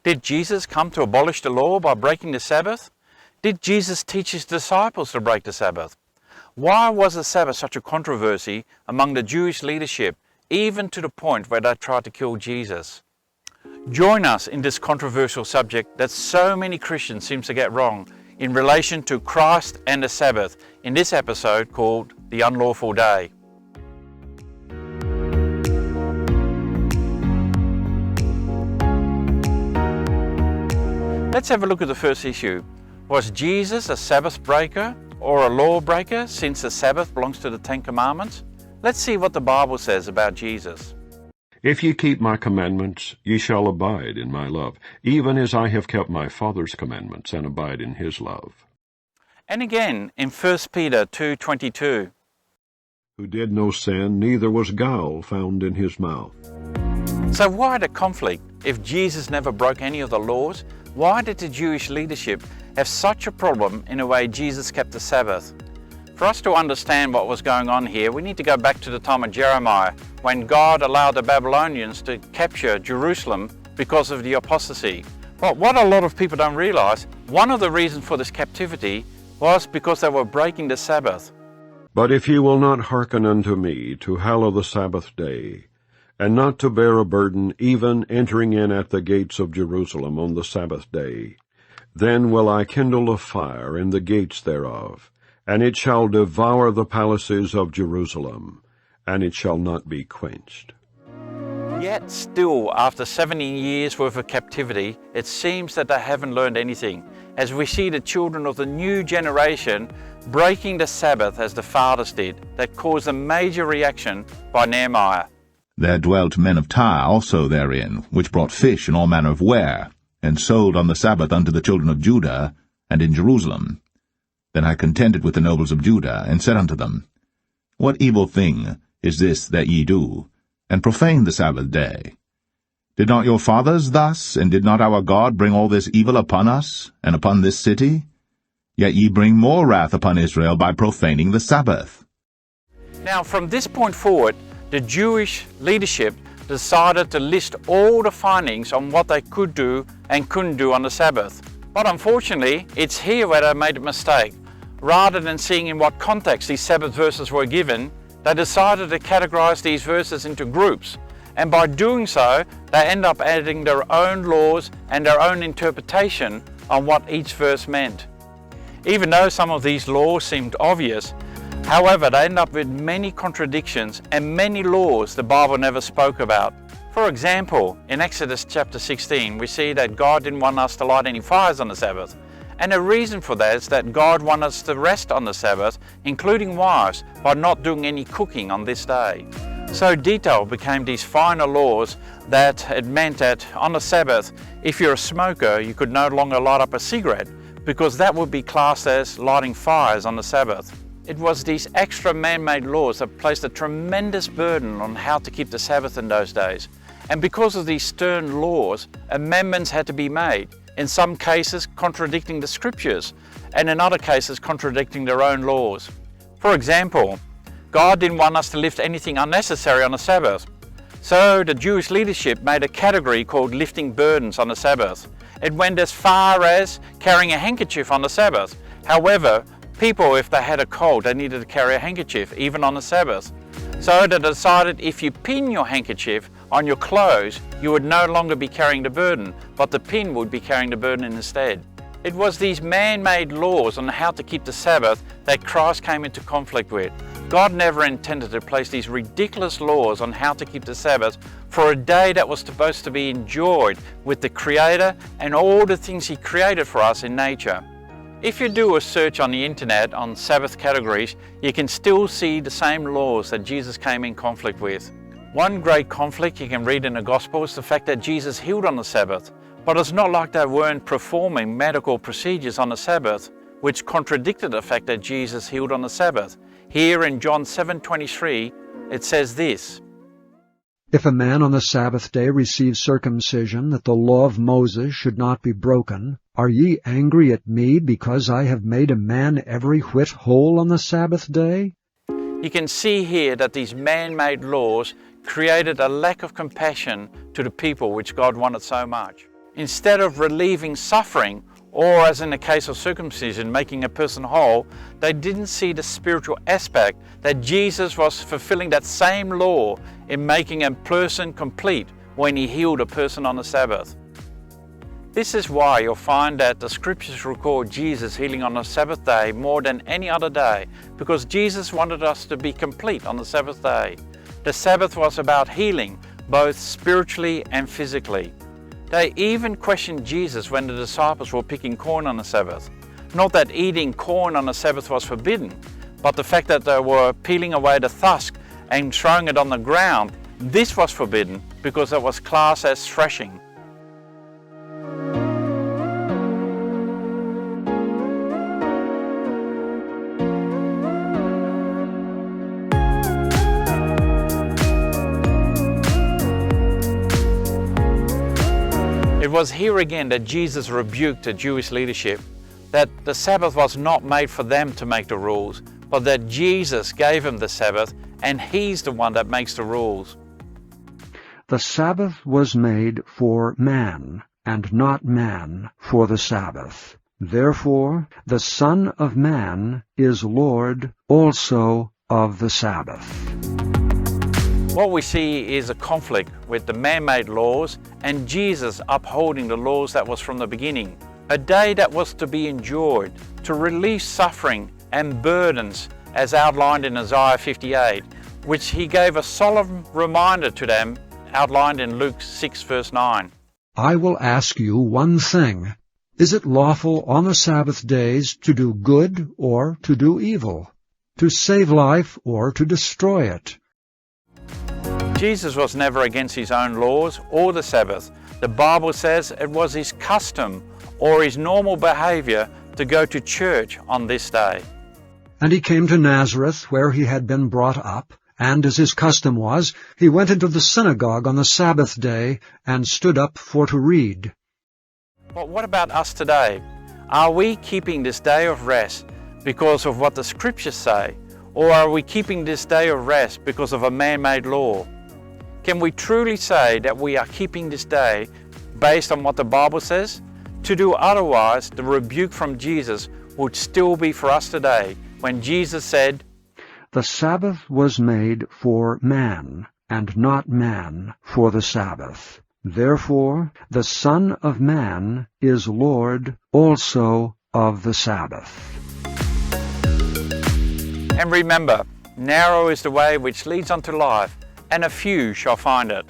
Did Jesus come to abolish the law by breaking the Sabbath? Did Jesus teach his disciples to break the Sabbath? Why was the Sabbath such a controversy among the Jewish leadership, even to the point where they tried to kill Jesus? Join us in this controversial subject that so many Christians seem to get wrong in relation to Christ and the Sabbath in this episode called The Unlawful Day. Let's have a look at the first issue. Was Jesus a Sabbath breaker or a law breaker, since the Sabbath belongs to the Ten Commandments? Let's see what the Bible says about Jesus. If ye keep my commandments, ye shall abide in my love, even as I have kept my Father's commandments, and abide in his love. And again in 1 Peter 2:22. Who did no sin, neither was guile found in his mouth. So why the conflict? If Jesus never broke any of the laws, why did the Jewish leadership have such a problem in the way Jesus kept the Sabbath? For us to understand what was going on here, we need to go back to the time of Jeremiah, when God allowed the Babylonians to capture Jerusalem because of the apostasy. But what a lot of people don't realize, one of the reasons for this captivity was because they were breaking the Sabbath. But if ye will not hearken unto me, to hallow the Sabbath day, and not to bear a burden, even entering in at the gates of Jerusalem on the Sabbath day, then will I kindle a fire in the gates thereof, and it shall devour the palaces of Jerusalem, and it shall not be quenched. Yet still, after 70 years worth of captivity, it seems that they haven't learned anything, as we see the children of the new generation breaking the Sabbath as the fathers did, that caused a major reaction by Nehemiah. There dwelt men of Tyre also therein, which brought fish and all manner of ware, and sold on the Sabbath unto the children of Judah, and in Jerusalem. Then I contended with the nobles of Judah, and said unto them, What evil thing is this that ye do, and profane the Sabbath day? Did not your fathers thus, and did not our God bring all this evil upon us, and upon this city? Yet ye bring more wrath upon Israel by profaning the Sabbath. Now from this point forward, the Jewish leadership decided to list all the findings on what they could do and couldn't do on the Sabbath. But unfortunately, it's here where they made a mistake. Rather than seeing in what context these Sabbath verses were given, they decided to categorize these verses into groups. And by doing so, they end up adding their own laws and their own interpretation on what each verse meant. Even though some of these laws seemed obvious, however, they end up with many contradictions and many laws the Bible never spoke about. For example, in Exodus chapter 16, we see that God didn't want us to light any fires on the Sabbath. And the reason for that is that God wanted us to rest on the Sabbath, including wives, by not doing any cooking on this day. So detailed became these finer laws that it meant that on the Sabbath, if you're a smoker, you could no longer light up a cigarette, because that would be classed as lighting fires on the Sabbath. It was these extra man-made laws that placed a tremendous burden on how to keep the Sabbath in those days. And because of these stern laws, amendments had to be made, in some cases contradicting the scriptures, and in other cases contradicting their own laws. For example, God didn't want us to lift anything unnecessary on the Sabbath. So the Jewish leadership made a category called lifting burdens on the Sabbath. It went as far as carrying a handkerchief on the Sabbath. However, people, if they had a cold, they needed to carry a handkerchief, even on the Sabbath. So they decided if you pin your handkerchief on your clothes, you would no longer be carrying the burden, but the pin would be carrying the burden instead. It was these man-made laws on how to keep the Sabbath that Christ came into conflict with. God never intended to place these ridiculous laws on how to keep the Sabbath for a day that was supposed to be enjoyed with the Creator and all the things He created for us in nature. If you do a search on the internet on Sabbath categories, you can still see the same laws that Jesus came in conflict with. One great conflict you can read in the Gospel is the fact that Jesus healed on the Sabbath, but it's not like they weren't performing medical procedures on the Sabbath, which contradicted the fact that Jesus healed on the Sabbath. Here in John 7:23, it says this, If a man on the Sabbath day receives circumcision, that the law of Moses should not be broken, are ye angry at me, because I have made a man every whit whole on the Sabbath day? You can see here that these man-made laws created a lack of compassion to the people which God wanted so much. instead of relieving suffering, or as in the case of circumcision, making a person whole, they didn't see the spiritual aspect that Jesus was fulfilling that same law in making a person complete when he healed a person on the Sabbath. This is why you'll find that the scriptures record Jesus healing on the Sabbath day more than any other day, because Jesus wanted us to be complete on the Sabbath day. The Sabbath was about healing, both spiritually and physically. They even questioned Jesus when the disciples were picking corn on the Sabbath. Not that eating corn on the Sabbath was forbidden, but the fact that they were peeling away the husk and throwing it on the ground, this was forbidden because it was classed as threshing. It was here again that Jesus rebuked the Jewish leadership, that the Sabbath was not made for them to make the rules, but that Jesus gave them the Sabbath and He's the one that makes the rules. The Sabbath was made for man, and not man for the Sabbath. Therefore the Son of Man is Lord also of the Sabbath. What we see is a conflict with the man-made laws and Jesus upholding the laws that was from the beginning. A day that was to be enjoyed, to relieve suffering and burdens as outlined in Isaiah 58, which He gave a solemn reminder to them outlined in Luke 6 verse 9. I will ask you one thing. Is it lawful on the Sabbath days to do good or to do evil, to save life or to destroy it? Jesus was never against His own laws or the Sabbath. The Bible says it was His custom or His normal behavior to go to church on this day. And He came to Nazareth, where He had been brought up, and as His custom was, He went into the synagogue on the Sabbath day and stood up for to read. But what about us today? Are we keeping this day of rest because of what the Scriptures say? Or are we keeping this day of rest because of a man-made law? Can we truly say that we are keeping this day based on what the Bible says? To do otherwise, the rebuke from Jesus would still be for us today, when Jesus said, The Sabbath was made for man, and not man for the Sabbath. Therefore the Son of Man is Lord also of the Sabbath. And remember, narrow is the way which leads unto life, and a few shall find it.